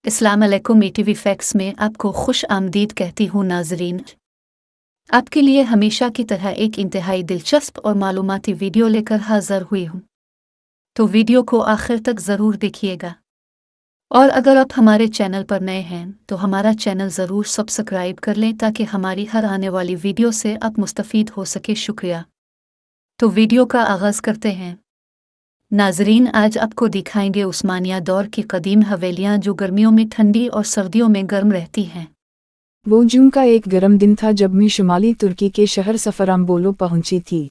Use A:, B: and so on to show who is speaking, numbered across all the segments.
A: अस्सलाम वालेकुम। TV facts में आपको खुश आमदीद कहती हूँ नाजरीन। आपके लिए हमेशा की तरह एक इंतहाई दिलचस्प और मालूमाती वीडियो लेकर हाजिर हुई हूँ, तो वीडियो को आखिर तक ज़रूर देखिएगा। और अगर आप हमारे चैनल पर नए हैं तो हमारा चैनल ज़रूर सब्सक्राइब कर लें ताकि हमारी हर आने वाली वीडियो से आप मुस्तफ़ीद हो सके। शुक्रिया। तो वीडियो का आगाज़ करते हैं। नाजरीन, आज आपको दिखाएंगे उस्मानिया दौर की कदीम हवेलियाँ जो गर्मियों में ठंडी और सर्दियों में गर्म रहती हैं।
B: वो जून का एक गर्म दिन था जब मैं शुमाली तुर्की के शहर सफराम्बोलो पहुंची थी।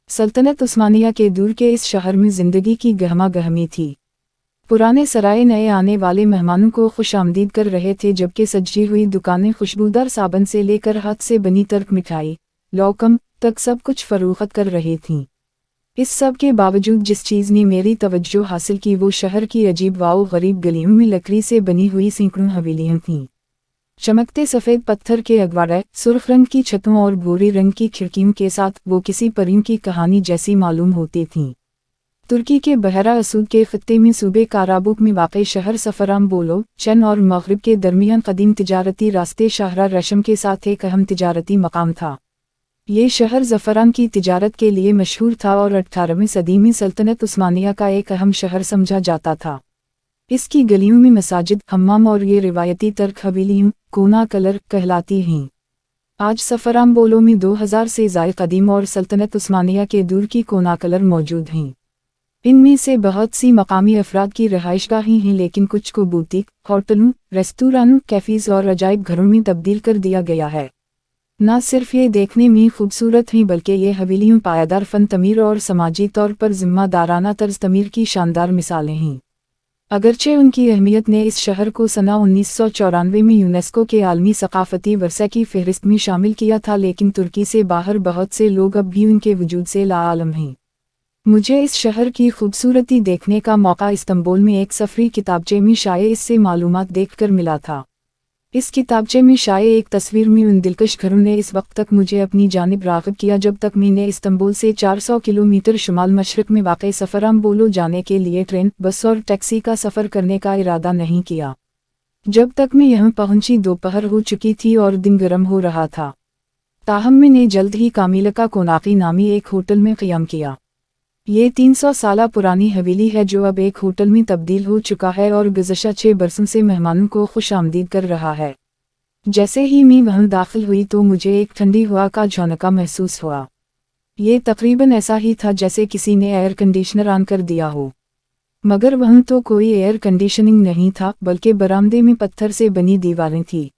B: सल्तनत उस्मानिया के दूर के इस शहर में जिंदगी की गहमा गहमी थी। पुराने सराय नए आने वाले मेहमानों को खुशामदीद कर रहे थे, जबकि सजी हुई दुकानें खुशबूदार साबन से लेकर हाथ से बनी तर्क मिठाई, लौकम तक सब कुछ फरोख्त कर रही थीं। इस सब के बावजूद जिस चीज़ ने मेरी तवज्जो हासिल की वो शहर की अजीब वाओ गरीब गलियों में लकड़ी से बनी हुई सैकड़ों हवेलियाँ थीं। चमकते सफ़ेद पत्थर के अगवाड़े, सुर्ख रंग की छतों और भूरी रंग की खिड़कियों के साथ वो किसी परियों की कहानी जैसी मालूम होती थीं। तुर्की के बहरा असूद के खत्ते में सूबे काराबुक में वाक़ई शहर सफराम्बोलो चन और मगरिब के दरमियान कदीम तिजारती रास्ते शाहरा रेशम के साथ एक अहम तिजारती मकाम था। ये शहर ज़फ़रान की तिजारत के लिए मशहूर था और 18वीं सदी में सल्तनत उस्मानिया का एक अहम शहर समझा जाता था। इसकी गलियों में मसाजिद, हम्माम और ये रिवायती तर्क हवेलियाँ कोना कलर कहलाती हैं। आज सफराम्बोलो में 2000 से ज़ायद कदीम और सल्तनत उस्मानिया के दूर की कोना कलर मौजूद हैं। इनमें से बहुत सी मकामी अफराद की रहाइशगाहें हैं, लेकिन कुछ को बुटीक, होटलों, रेस्तोरांों, कैफ़ीज़ और अजायब घरों में तब्दील कर दिया गया है। न सिर्फ ये देखने में खूबसूरत हैं बल्कि ये हवेलियाँ पायादार फ़न तमीर और समाजी तौर पर ज़िम्मेदाराना तर्ज तमीर की शानदार मिसालें हैं। अगरचे उनकी अहमियत ने इस शहर को सना 1994 में यूनेस्को के आलमी सकाफ़ती वर्सा की फहरिस्त में शामिल किया था, लेकिन तुर्की से बाहर बहुत से लोग अब भी उनके वजूद से लाआलम हैं। मुझे इस शहर की खूबसूरती देखने का मौका इस्तंबुल में एक सफरी किताबचे में शाये इससे मालूमात देखकर मिला था। इस किताबचे में शाये एक तस्वीर में उन दिलकश घरों ने इस वक्त तक मुझे अपनी जानिब राग़िब किया जब तक मैंने इस्तंबुल से 400 किलोमीटर शुमाल मशरक़ में वाक़ई सफराम्बोलो जाने के लिए ट्रेन, बस और टैक्सी का सफ़र करने का इरादा नहीं किया। जब तक मैं यहाँ पहुँची दोपहर हो चुकी थी और दिन गर्म हो रहा था। ताहम मैंने जल्द ही कामिलका कोनाकी नामी एक होटल में क़याम किया। ये 300 साल पुरानी हवेली है जो अब एक होटल में तब्दील हो चुका है और गुज़श्ता 6 बरसों से मेहमानों को खुशामदीद कर रहा है। जैसे ही मैं वहाँ दाखिल हुई तो मुझे एक ठंडी हवा का झोंका महसूस हुआ। ये तकरीबन ऐसा ही था जैसे किसी ने एयर कंडीशनर ऑन कर दिया हो, मगर वहाँ तो कोई एयर कंडीशनिंग नहीं था, बल्कि बरामदे में पत्थर से बनी दीवारें थीं।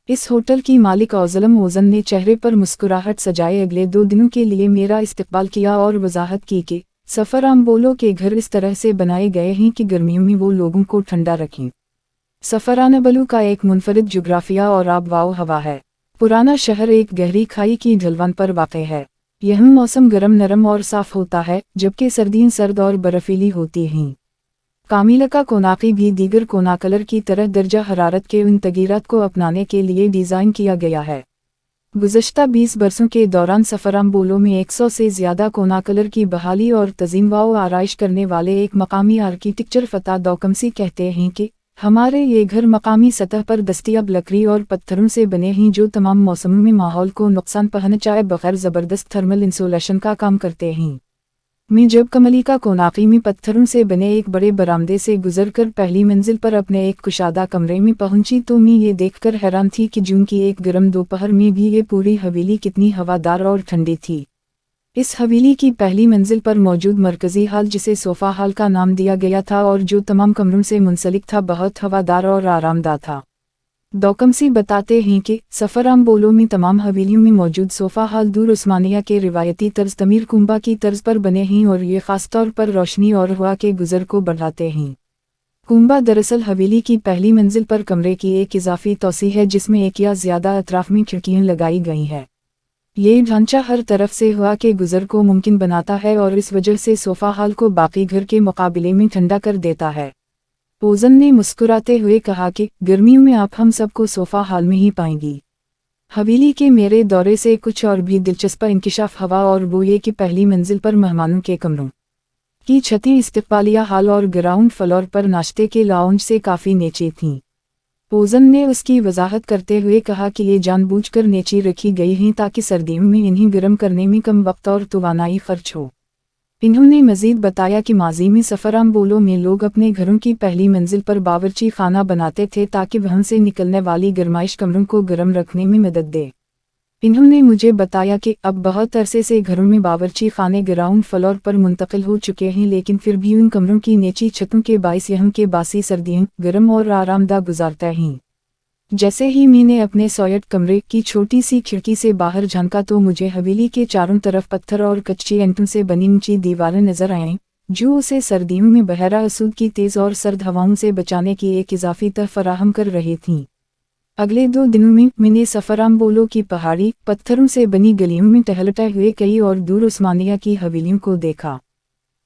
B: इस होटल की मालिक औज़लम ओज़न ने चेहरे पर मुस्कुराहट सजाए अगले 2 दिनों के लिए मेरा इस्तकबाल किया और वजाहत की कि सफराम्बोलो के घर इस तरह से बनाए गए हैं कि गर्मियों में वो लोगों को ठंडा रखें। सफरानबलू का एक मुनफरिद जोग्राफिया और आबवाओ हवा है। पुराना शहर एक गहरी खाई की ढलवान पर वाक़ है। यह मौसम गर्म, नरम और साफ़ होता है, जबकि सर्दियाँ सर्द और बर्फीली होती हैं। कामिलका कोनाकी भी दीगर कोनाकलर की तरह दर्जा हरारत के उन तगीरात को अपनाने के लिए डिज़ाइन किया गया है। गुज़श्ता 20 बरसों के दौरान सफराम्बोलो में 100 से ज़्यादा कोनाकलर की बहाली और तज़ीम व आराइश करने वाले एक मकामी आर्किटेक्चर फ़ता दौकमसी कहते हैं कि हमारे ये घर मकामी सतह पर दस्तयाब लकड़ी और पत्थरों से बने हैं जो तमाम मौसमों में माहौल को नुकसान पहुंचाए बगैर ज़बरदस्त थर्मल इंसुलेशन का काम करते हैं। मैं जब कामिलका कोनाकी में पत्थरों से बने एक बड़े बरामदे से गुजरकर पहली मंजिल पर अपने एक कुशादा कमरे में पहुंची तो मैं ये देखकर हैरान थी कि जून की एक गर्म दोपहर में भी ये पूरी हवेली कितनी हवादार और ठंडी थी। इस हवेली की पहली मंजिल पर मौजूद मरकज़ी हाल, जिसे सोफ़ा हाल का नाम दिया गया था और जो तमाम कमरों से मुंसलिक था, बहुत हवादार और आरामदाह था। दौकमसी बताते हैं कि सफराम्बोलो में तमाम हवेलियों में मौजूद सोफ़ा हाल दूर उस्मानिया के रिवायती तर्ज तमीर कुंबा की तर्ज पर बने हैं और ये ख़ास तौर पर रोशनी और हवा के गुज़र को बढ़ाते हैं। कुंबा दरअसल हवेली की पहली मंजिल पर कमरे की एक इजाफी तोसी है जिसमें एक या ज़्यादा अतराफ़ में खिड़कियाँ लगाई गई हैं। ये ढांचा हर तरफ से हवा के गुज़र को मुमकिन बनाता है और इस वजह से सोफ़ा हाल को बाकी घर के मुकाबले में ठंडा कर देता है। ओज़न ने मुस्कुराते हुए कहा कि गर्मियों में आप हम सबको सोफ़ा हाल में ही पाएंगी। हवेली के मेरे दौरे से कुछ और भी दिलचस्प इंकिशाफ हवा और वो ये कि पहली मंजिल पर मेहमानों के कमरों की छतें इस्तकबालिया हाल और ग्राउंड फ्लोर पर नाश्ते के लाउंज से काफ़ी नीचे थीं। ओजन ने उसकी वजाहत करते हुए कहा कि ये जानबूझकर नीचे रखी गई हैं ताकि सर्दियों में इन्हें गर्म करने में कम वक्त और तवानाई खर्च हो। इन्होंने मजीद बताया कि माजी में सफराम्बोलो में लोग अपने घरों की पहली मंजिल पर बावर्ची खाना बनाते थे ताकि वहां से निकलने वाली गर्माइश कमरों को गर्म रखने में मदद दे। इन्होंने मुझे बताया कि अब बहुत अरसे से घरों में बावर्ची खाने ग्राउंड फ्लोर पर मुंतकिल हो चुके हैं, लेकिन फिर भी उन कमरों की नीची छतों के बाइस यहाँ के बासी सर्दियों गर्म और आरामदा गुजारता हैं। जैसे ही मैंने अपने सोयट कमरे की छोटी सी खिड़की से बाहर झांका तो मुझे हवेली के चारों तरफ पत्थर और कच्ची ईंटों से बनी ऊंची दीवारें नजर आईं, जो उसे सर्दियों में बहरा असूद की तेज और सर्द हवाओं से बचाने की एक इजाफी तह फराहम कर रही थीं। अगले 2 दिनों में मैंने सफराम्बोलो की पहाड़ी पत्थरों से बनी गलियों में टहलते हुए कई और दूर उस्मानिया की हवेलियों को देखा,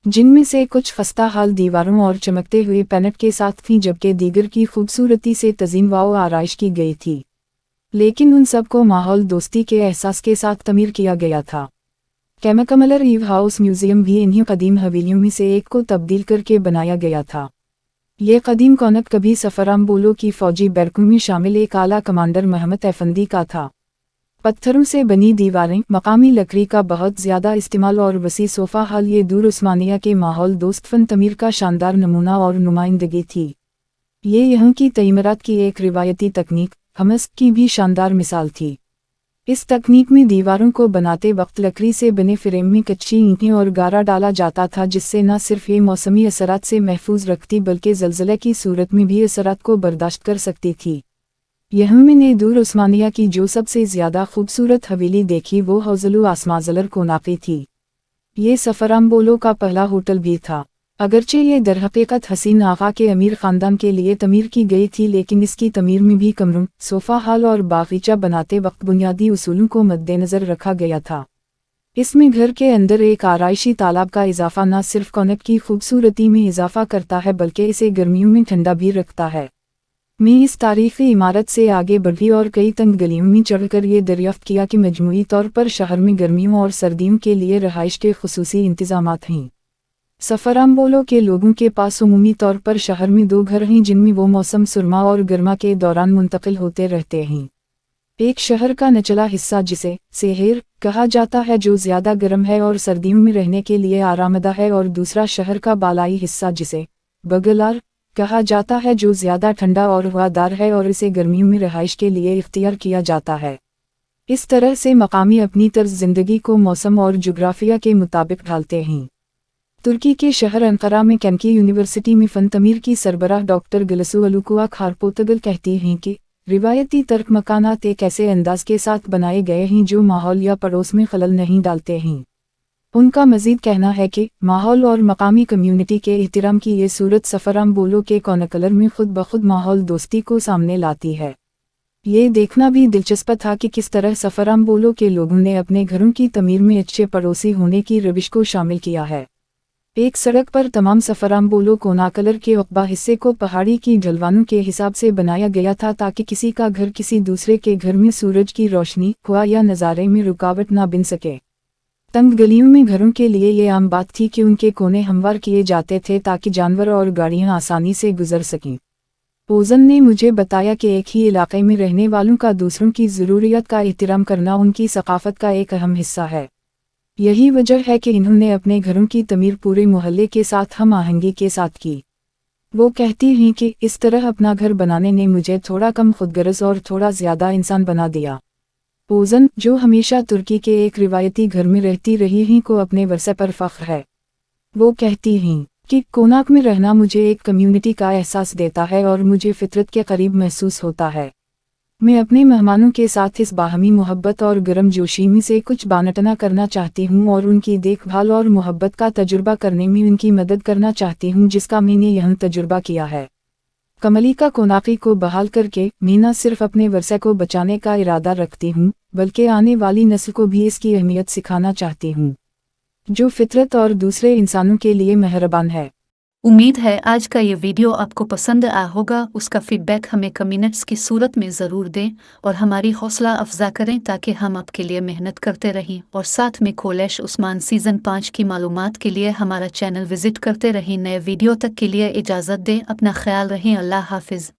B: जिनमें से कुछ खस्ता हाल दीवारों और चमकते हुए पैनट के साथ थीं, जबकि दीगर की खूबसूरती से तज़ीन व आराइश की गई थी, लेकिन उन सब को माहौल दोस्ती के एहसास के साथ तमीर किया गया था। कैमकमलर ईव हाउस म्यूजियम भी इन्हीं कदीम हवेलियों में से एक को तब्दील करके बनाया गया था। ये कदीम कौनक कभी सफराम्बोलो की फौजी बैरकों में शामिल एक आला कमांडर महमद अफंदी का था। पत्थरों से बनी दीवारें, मकामी लकड़ी का बहुत ज़्यादा इस्तेमाल और वसी सोफ़ा हाल ये दूर उस्मानिया के माहौल दोस्त फन तमीर का शानदार नमूना और नुमाइंदगी थी। ये यहाँ की तईमरात की एक रिवायती तकनीक हमस की भी शानदार मिसाल थी। इस तकनीक में दीवारों को बनाते वक्त लकड़ी से बने फ्रेम में कच्ची ईंटें और गारा डाला जाता था, जिससे न सिर्फ ये मौसमी असरात से महफूज रखती बल्कि ज़लज़ले की सूरत में भी असरात को बर्दाश्त कर सकती थी। यहाँ मैंने दूर उस्मानिया की जो सबसे ज़्यादा खूबसूरत हवेली देखी वो हौज़लू आसमाज़लर कोनाकी थी। ये सफराम्बोलो का पहला होटल भी था। अगरचे ये दरहकीकत हसीन आगा के अमीर ख़ानदान के लिए तमीर की गई थी, लेकिन इसकी तमीर में भी कमरों, सोफ़ा हाल और बागीचा बनाते वक्त बुनियादी उसूलों को मद्देनज़र रखा गया था। इसमें घर के अंदर एक आराइशी तालाब का इजाफा न सिर्फ कौनक की खूबसूरती में इजाफा करता है बल्कि इसे गर्मियों में ठंडा भी रखता है। मैं इस तारीख़ी इमारत से आगे बढ़ी और कई तंग गलियों में चढ़कर ये दरियाफ्त किया कि मजमूई तौर पर शहर में गर्मियों और सर्दियों के लिए रहाइश के खुसूसी इंतज़ामात हैं। सफराम्बोलो के लोगों के पास उमूमी तौर पर शहर में 2 घर हैं, जिनमें वो मौसम सुरमा और गर्मा के दौरान मुंतकिल होते रहते हैं। एक शहर का निचला हिस्सा जिसे सेहेर कहा जाता है, जो ज़्यादा गर्म है और सर्दियों में रहने के लिए आरामदा है, और दूसरा शहर का बालाई हिस्सा जिसे बगलार कहा जाता है, जो ज़्यादा ठंडा और हवादार है और इसे गर्मियों में रहाइश के लिए इख्तियार किया जाता है। इस तरह से मकामी अपनी तर्ज ज़िंदगी को मौसम और जुग्राफिया के मुताबिक ढालते हैं। तुर्की के शहर अंकारा में कैनकी यूनिवर्सिटी में फ़न तमीर की सरबराह डॉक्टर गलसू अलुकुआ खारपोतगल कहती हैं कि रिवायती तर्क मकानात एक ऐसे अंदाज के साथ बनाए गए हैं जो माहौल या पड़ोस में खलल नहीं डालते हैं। उनका मजीद कहना है कि माहौल और मकामी कम्युनिटी के एहतराम की ये सूरत सफराम्बोलो के कॉनकलर में खुद ब खुद माहौल दोस्ती को सामने लाती है। ये देखना भी दिलचस्प था कि किस तरह सफराम्बोलो के लोगों ने अपने घरों की तमीर में अच्छे पड़ोसी होने की रविश को शामिल किया है। एक सड़क पर तमाम सफराम्बोलो कोनाकलर के उक़बा हिस्से को पहाड़ी की ढलवानों के हिसाब से बनाया गया था, ताकि किसी का घर किसी दूसरे के घर में सूरज की रोशनी, हवा या नज़ारे में रुकावट ना बन सके। तंग गलियों में घरों के लिए ये आम बात थी कि उनके कोने हमवार किए जाते थे ताकि जानवर और गाड़ियां आसानी से गुजर सकें। ओजन ने मुझे बताया कि एक ही इलाके में रहने वालों का दूसरों की ज़रूरियत का एहतराम करना उनकी सकाफ़त का एक अहम हिस्सा है। यही वजह है कि इन्होंने अपने घरों की तमीर पूरे मोहल्ले के साथ हम आहंगी के साथ की। वो कहती हैं कि इस तरह अपना घर बनाने ने मुझे थोड़ा कम खुदगर्ज़ और थोड़ा ज़्यादा इंसान बना दिया। ओजन, जो हमेशा तुर्की के एक रिवायती घर में रहती रही हैं, को अपने वर्षे पर फ़ख्र है। वो कहती हैं कि कोनाक में रहना मुझे एक कम्युनिटी का एहसास देता है और मुझे फितरत के करीब महसूस होता है। मैं अपने मेहमानों के साथ इस बाहमी मोहब्बत और गर्म जोशी में से कुछ बांटना करना चाहती हूँ और उनकी देखभाल और मोहब्बत का तजुर्बा करने में उनकी मदद करना चाहती हूँ, जिसका मैंने यहाँ तजुर्बा किया है। कमलिका कोनाकी को बहाल करके मैं न सिर्फ अपने वर्षे को बचाने का इरादा रखती हूँ, बल्कि आने वाली नस्ल को भी इसकी अहमियत सिखाना चाहती हूँ, जो फितरत और दूसरे इंसानों के लिए मेहरबान है।
A: उम्मीद है आज का ये वीडियो आपको पसंद आया होगा। उसका फीडबैक हमें कमेंट्स की सूरत में ज़रूर दें और हमारी हौसला अफजा करें ताकि हम आपके लिए मेहनत करते रहें। और साथ में कोलैश उस्मान सीज़न 5 की मालूमात के लिए हमारा चैनल विज़िट करते रहें। नए वीडियो तक के लिए इजाज़त दें। अपना ख्याल रहें। अल्लाह हाफिज़।